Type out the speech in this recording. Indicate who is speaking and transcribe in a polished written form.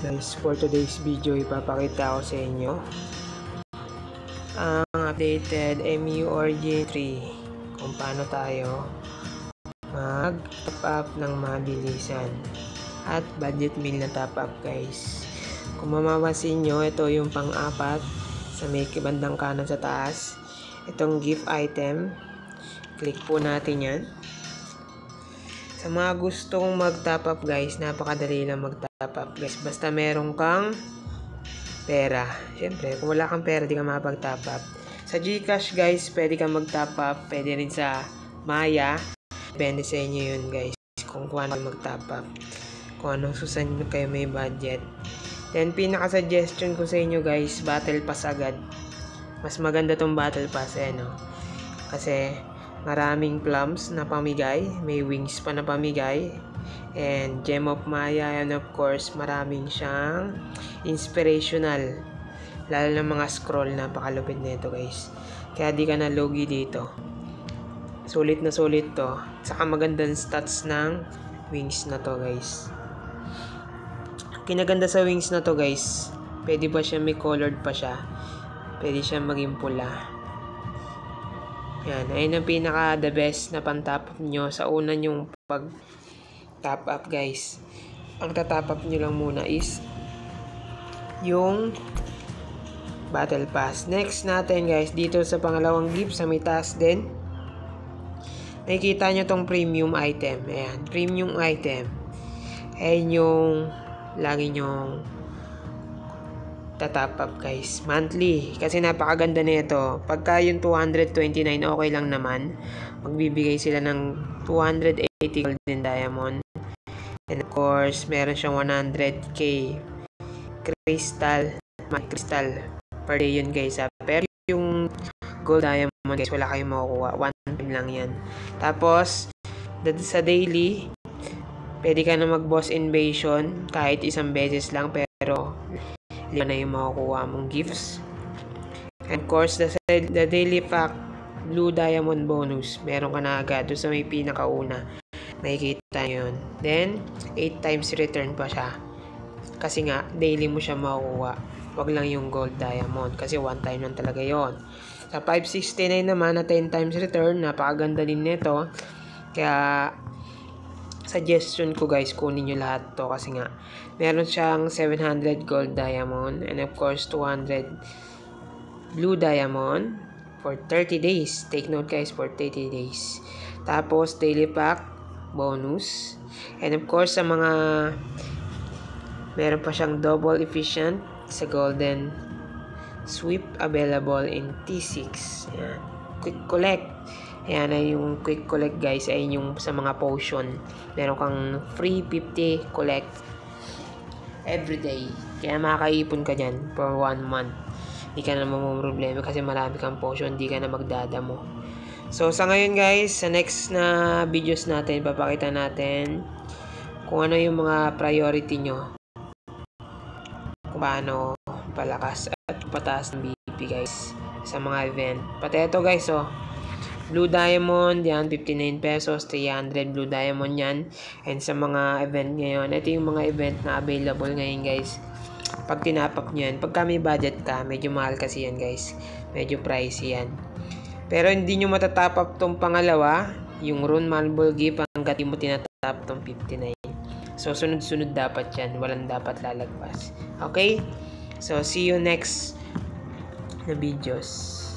Speaker 1: Guys, for today's video ipapakita ko sa inyo ang updated MU-Origin 3 kung paano tayo mag-top up ng mabilisan at budget meal na top up guys. Kung mamapansin nyo, ito yung pang-apat sa may bandang kanan sa taas, itong gift item. Click po natin yan. Sa mga gustong mag-top up guys, napakadali lang mag-top up guys. Basta meron kang pera. Siyempre, kung wala kang pera, di ka makapag-top up. Sa GCash guys, pwede kang mag-top up. Pwede rin sa Maya. Depende sa inyo yun guys. Kung paano mag-top up. Kung anong susan kayo may budget. Then, pinaka-suggestion ko sa inyo guys, Battle Pass agad. Mas maganda tong Battle Pass no? Kasi maraming plums na pamigay, may wings pa na pamigay, and Gem of Maya, and of course maraming siyang inspirational, lalo na mga scroll. Napakalupit nito guys, kaya di ka na lugi dito. Sulit na sulit to, saka magandang stats ng wings na to guys. Kinaganda sa wings na to guys, pwede ba siya may colored pa siya, pwede siya maging pula. Yan, ayun ang pinaka the best na pang-top up nyo sa una nyong pag-top up guys. Ang tatop up nyo lang muna is yung Battle Pass. Next natin guys, dito sa pangalawang gift sa may taas din, nakikita nyo tong premium item. Ayan, premium item. Ayan yung lagi nyong tatop up guys, monthly, kasi napakaganda nito. Pagka yung 229 okay lang naman, magbibigay sila ng 280 golden diamond, and of course meron siyang 100k crystal per day yun guys. Pero yung gold diamond guys, wala kayong makukuha, 1 time lang yan. Tapos sa daily, pwede ka na mag boss invasion kahit isang beses lang, pero yan na yung makukuha mong gifts. And of course, the daily pack blue diamond bonus, meron ka na agad doon sa may pinakauna, makikita yun. Then 8 times return pa siya, kasi nga daily mo siya makukuha, wag lang yung gold diamond, kasi 1 time lang talaga yon. Sa 569 naman na 10 times return, napakaganda din nito. Kaya suggestion ko guys, kunin nyo lahat to, kasi nga meron siyang 700 gold diamond, and of course 200 blue diamond for 30 days. Take note guys, for 30 days. Tapos daily pack bonus, and of course sa mga meron pa siyang double efficient sa golden sweep available in T6. Ayan. Quick collect. Ayan ay yung quick collect guys, ay yung sa mga potion. Meron kang free 50 collect everyday. Kaya makakaipon ka dyan for 1 month. Hindi ka na problema kasi marami kang potion, hindi ka na magdadamo. So sa ngayon guys, sa next na videos natin, papakita natin kung ano yung mga priority nyo, kung paano palakas at pataas ng BP guys sa mga event. Pati ito guys, blue diamond yan, 59 pesos, 300 blue diamond yan. And sa mga event ngayon, ito yung mga event na available ngayon guys. Pag tinapap nyo yan, pagka may budget ka, medyo mahal kasi yan guys, medyo pricey yan. Pero hindi nyo matatap up tong pangalawa, yung Rune Marble gift, hanggat di mo tinatap tong 59. So sunod-sunod dapat yan, walang dapat lalagpas. Okay? So see you next na videos.